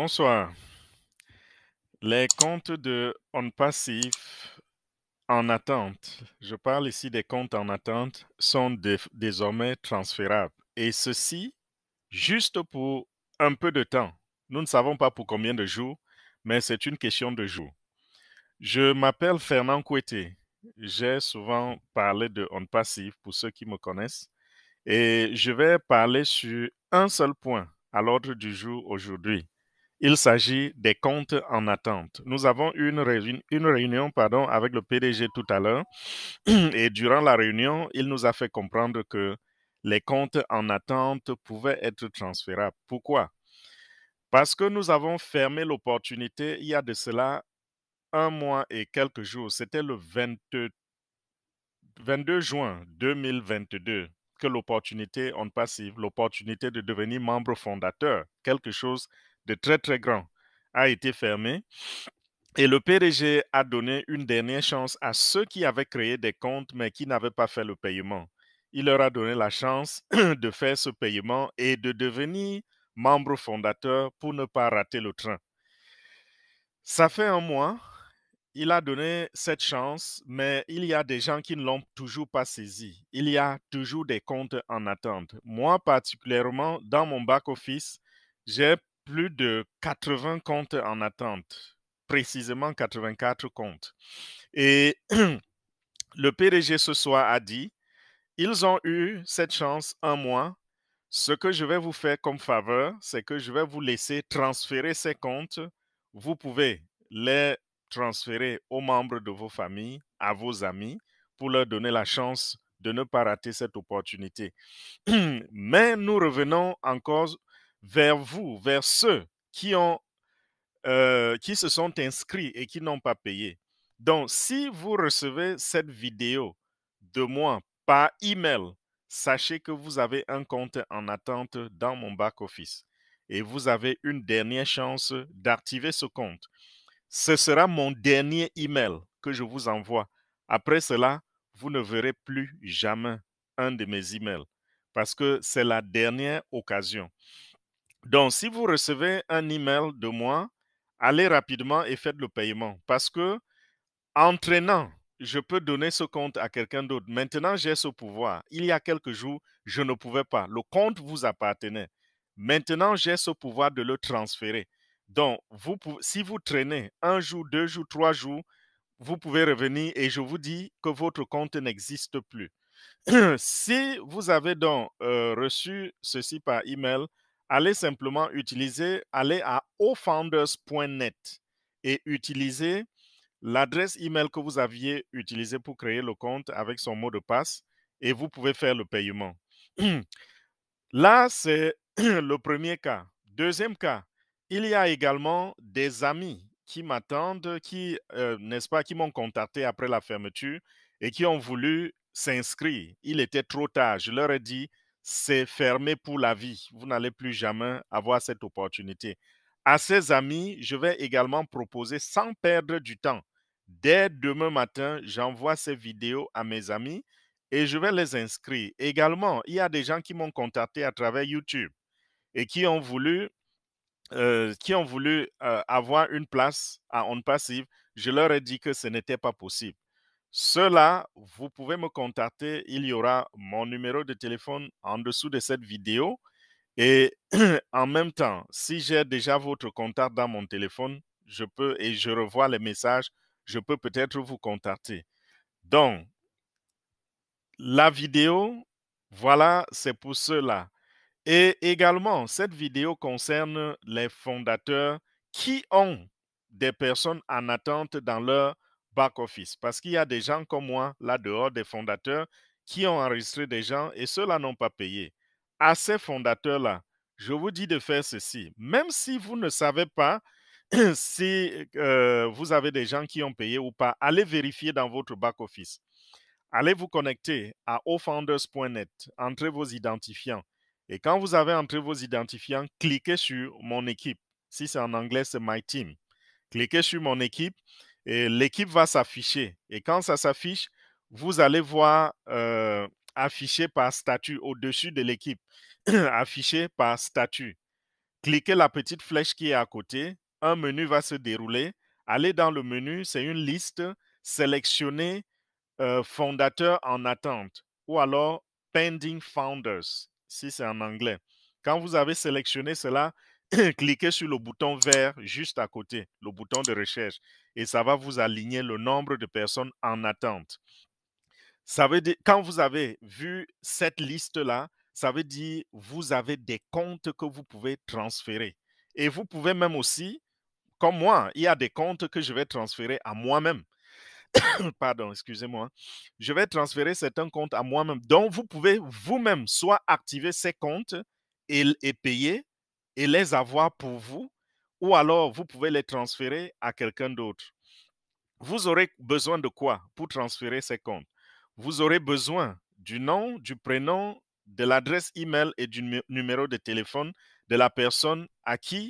Bonsoir. Les comptes de OnPassif en attente, je parle ici des comptes en attente, sont désormais transférables. Et ceci, juste pour un peu de temps. Nous ne savons pas pour combien de jours, mais c'est une question de jours. Je m'appelle Fernand Kouete. J'ai souvent parlé de OnPassif pour ceux qui me connaissent. Et je vais parler sur un seul point à l'ordre du jour aujourd'hui. Il s'agit des comptes en attente. Nous avons eu une réunion avec le PDG tout à l'heure et durant la réunion, il nous a fait comprendre que les comptes en attente pouvaient être transférables. Pourquoi? Parce que nous avons fermé l'opportunité il y a de cela un mois et quelques jours. C'était le 22 juin 2022 que l'opportunité on passive, l'opportunité de devenir membre fondateur, quelque chose de très très grand, a été fermée. Et le PDG a donné une dernière chance à ceux qui avaient créé des comptes mais qui n'avaient pas fait le paiement. Il leur a donné la chance de faire ce paiement et de devenir membre fondateur pour ne pas rater le train. Ça fait un mois, il a donné cette chance, mais il y a des gens qui ne l'ont toujours pas saisi. Il y a toujours des comptes en attente. Moi, particulièrement, dans mon back-office, j'ai plus de 80 comptes en attente, précisément 84 comptes. Et le PDG ce soir a dit, ils ont eu cette chance un mois. Ce que je vais vous faire comme faveur, c'est que je vais vous laisser transférer ces comptes. Vous pouvez les transférer aux membres de vos familles, à vos amis, pour leur donner la chance de ne pas rater cette opportunité. Mais nous revenons encore vers vous, vers ceux qui se sont inscrits et qui n'ont pas payé. Donc, si vous recevez cette vidéo de moi par email, sachez que vous avez un compte en attente dans mon back-office et vous avez une dernière chance d'activer ce compte. Ce sera mon dernier email que je vous envoie. Après cela, vous ne verrez plus jamais un de mes emails parce que c'est la dernière occasion. Donc, si vous recevez un email de moi, allez rapidement et faites le paiement parce que entraînant, je peux donner ce compte à quelqu'un d'autre. Maintenant, j'ai ce pouvoir. Il y a quelques jours, je ne pouvais pas. Le compte vous appartenait. Maintenant, j'ai ce pouvoir de le transférer. Donc, si vous traînez un jour, 2 jours, 3 jours, vous pouvez revenir et je vous dis que votre compte n'existe plus. Si vous avez donc reçu ceci par email, allez simplement allez à ofounders.net et utilisez l'adresse email que vous aviez utilisée pour créer le compte avec son mot de passe et vous pouvez faire le paiement. Là, c'est le premier cas. Deuxième cas, il y a également des amis qui m'attendent, n'est-ce pas, qui m'ont contacté après la fermeture et qui ont voulu s'inscrire. Il était trop tard. Je leur ai dit, c'est fermé pour la vie. Vous n'allez plus jamais avoir cette opportunité. À ces amis, je vais également proposer, sans perdre du temps, dès demain matin, j'envoie ces vidéos à mes amis et je vais les inscrire. Également, il y a des gens qui m'ont contacté à travers YouTube et qui ont voulu avoir une place à OnPassive. Je leur ai dit que ce n'était pas possible. Ceux-là, vous pouvez me contacter. Il y aura mon numéro de téléphone en dessous de cette vidéo. Et en même temps, si j'ai déjà votre contact dans mon téléphone, je peux et je revois les messages, je peux peut-être vous contacter. Donc, la vidéo, voilà, c'est pour cela. Et également, cette vidéo concerne les fondateurs qui ont des personnes en attente dans leur back-office. Parce qu'il y a des gens comme moi, là dehors, des fondateurs, qui ont enregistré des gens et ceux-là n'ont pas payé. À ces fondateurs-là, je vous dis de faire ceci. Même si vous ne savez pas si vous avez des gens qui ont payé ou pas, allez vérifier dans votre back-office. Allez vous connecter à ofounders.net, entrez vos identifiants. Et quand vous avez entré vos identifiants, cliquez sur mon équipe. Si c'est en anglais, c'est My Team. Cliquez sur mon équipe et l'équipe va s'afficher. Et quand ça s'affiche, vous allez voir affiché par statut au-dessus de l'équipe. Affiché par statut. cliquez la petite flèche qui est à côté, un menu va se dérouler. Allez dans le menu, c'est une liste, sélectionnez fondateur en attente ou alors pending founders, si c'est en anglais. Quand vous avez sélectionné cela, cliquez sur le bouton vert juste à côté, le bouton de recherche, et ça va vous aligner le nombre de personnes en attente. Ça veut dire, quand vous avez vu cette liste-là, ça veut dire vous avez des comptes que vous pouvez transférer. Et vous pouvez même aussi, comme moi, il y a des comptes que je vais transférer à moi-même. Pardon, excusez-moi. Je vais transférer certains comptes à moi-même. Donc, vous pouvez vous-même soit activer ces comptes et payer et les avoir pour vous, ou alors vous pouvez les transférer à quelqu'un d'autre. Vous aurez besoin de quoi pour transférer ces comptes? Vous aurez besoin du nom, du prénom, de l'adresse email et du numéro de téléphone de la personne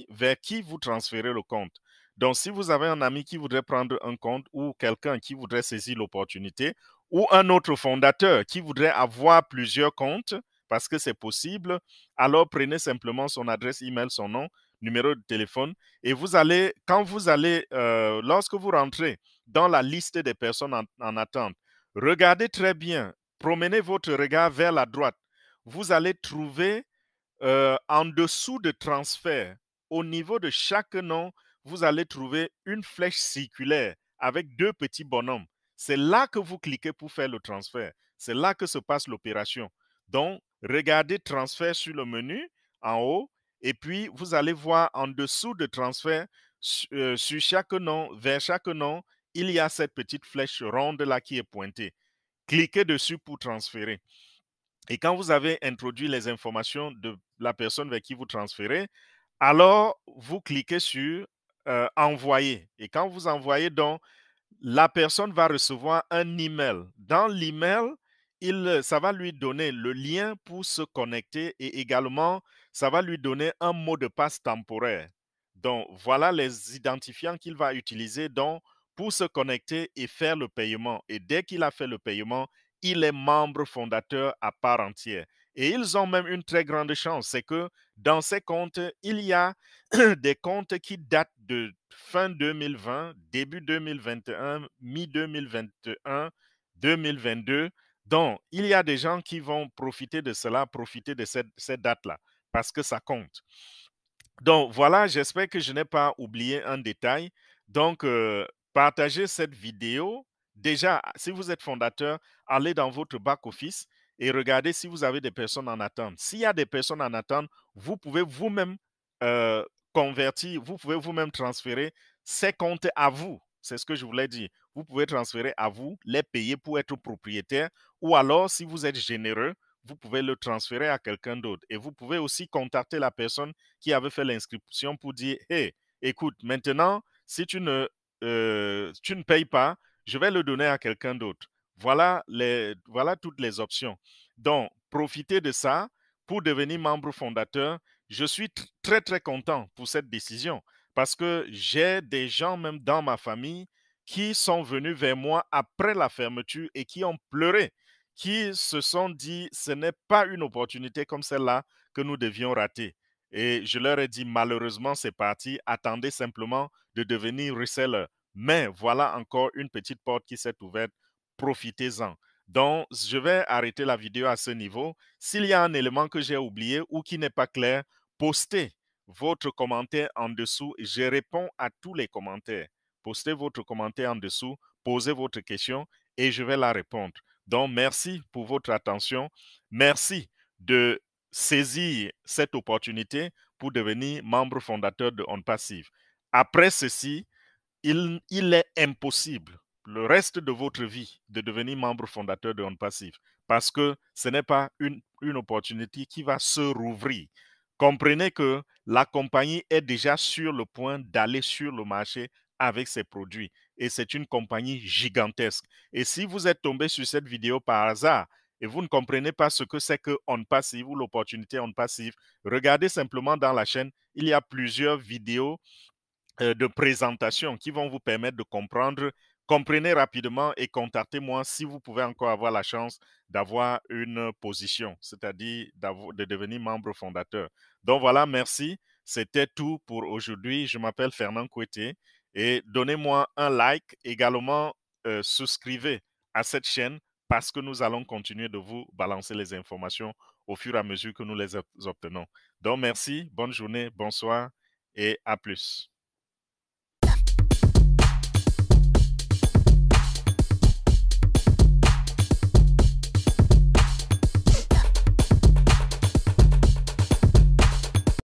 vers qui vous transférez le compte. Donc, si vous avez un ami qui voudrait prendre un compte ou quelqu'un qui voudrait saisir l'opportunité ou un autre fondateur qui voudrait avoir plusieurs comptes, parce que c'est possible, alors prenez simplement son adresse email, son nom, numéro de téléphone et lorsque vous rentrez dans la liste des personnes en attente, regardez très bien, promenez votre regard vers la droite. Vous allez trouver en dessous de transfert, au niveau de chaque nom, vous allez trouver une flèche circulaire avec deux petits bonhommes. C'est là que vous cliquez pour faire le transfert. C'est là que se passe l'opération. Donc, regardez transfert sur le menu en haut et puis vous allez voir en dessous de transfert, sur chaque nom, vers chaque nom, il y a cette petite flèche ronde là qui est pointée. Cliquez dessus pour transférer. Et quand vous avez introduit les informations de la personne vers qui vous transférez, alors vous cliquez sur envoyer. Et quand vous envoyez, donc, la personne va recevoir un email. Dans l'email, ça va lui donner le lien pour se connecter et également, ça va lui donner un mot de passe temporaire. Donc, voilà les identifiants qu'il va utiliser donc, pour se connecter et faire le paiement. Et dès qu'il a fait le paiement, il est membre fondateur à part entière. Et ils ont même une très grande chance, c'est que dans ces comptes, il y a des comptes qui datent de fin 2020, début 2021, mi-2021, 2022. Donc, il y a des gens qui vont profiter de cela, profiter de cette date-là, parce que ça compte. Donc, voilà, j'espère que je n'ai pas oublié un détail. Donc, partagez cette vidéo. Déjà, si vous êtes fondateur, allez dans votre back-office et regardez si vous avez des personnes en attente. S'il y a des personnes en attente, vous pouvez vous-même euh, convertir, vous pouvez vous-même transférer ces comptes à vous. C'est ce que je voulais dire. Vous pouvez transférer à vous, les payer pour être propriétaire, ou alors, si vous êtes généreux, vous pouvez le transférer à quelqu'un d'autre. Et vous pouvez aussi contacter la personne qui avait fait l'inscription pour dire, hey, écoute, maintenant, si tu ne payes pas, je vais le donner à quelqu'un d'autre. Voilà toutes les options. Donc, profitez de ça pour devenir membre fondateur. Je suis très, très content pour cette décision parce que j'ai des gens même dans ma famille qui sont venus vers moi après la fermeture et qui ont pleuré, qui se sont dit, ce n'est pas une opportunité comme celle-là que nous devions rater. Et je leur ai dit, malheureusement, c'est parti. Attendez simplement de devenir reseller. Mais voilà encore une petite porte qui s'est ouverte. Profitez-en. Donc, je vais arrêter la vidéo à ce niveau. S'il y a un élément que j'ai oublié ou qui n'est pas clair, postez votre commentaire en dessous. Je réponds à tous les commentaires. Postez votre commentaire en dessous, posez votre question et je vais la répondre. Donc, merci pour votre attention. Merci de saisir cette opportunité pour devenir membre fondateur de OnPassive. Après ceci, il est impossible le reste de votre vie de devenir membre fondateur de OnPassive parce que ce n'est pas une opportunité qui va se rouvrir. Comprenez que la compagnie est déjà sur le point d'aller sur le marché avec ses produits et c'est une compagnie gigantesque. Et si vous êtes tombé sur cette vidéo par hasard et vous ne comprenez pas ce que c'est que OnPassive ou l'opportunité OnPassive, regardez simplement dans la chaîne, il y a plusieurs vidéos de présentation qui vont vous permettre de comprendre. Comprenez rapidement et contactez-moi si vous pouvez encore avoir la chance d'avoir une position, c'est-à-dire de devenir membre fondateur. Donc voilà, merci. C'était tout pour aujourd'hui. Je m'appelle Fernand Kouete et donnez-moi un like. Également, souscrivez à cette chaîne parce que nous allons continuer de vous balancer les informations au fur et à mesure que nous les obtenons. Donc, merci, bonne journée, bonsoir et à plus.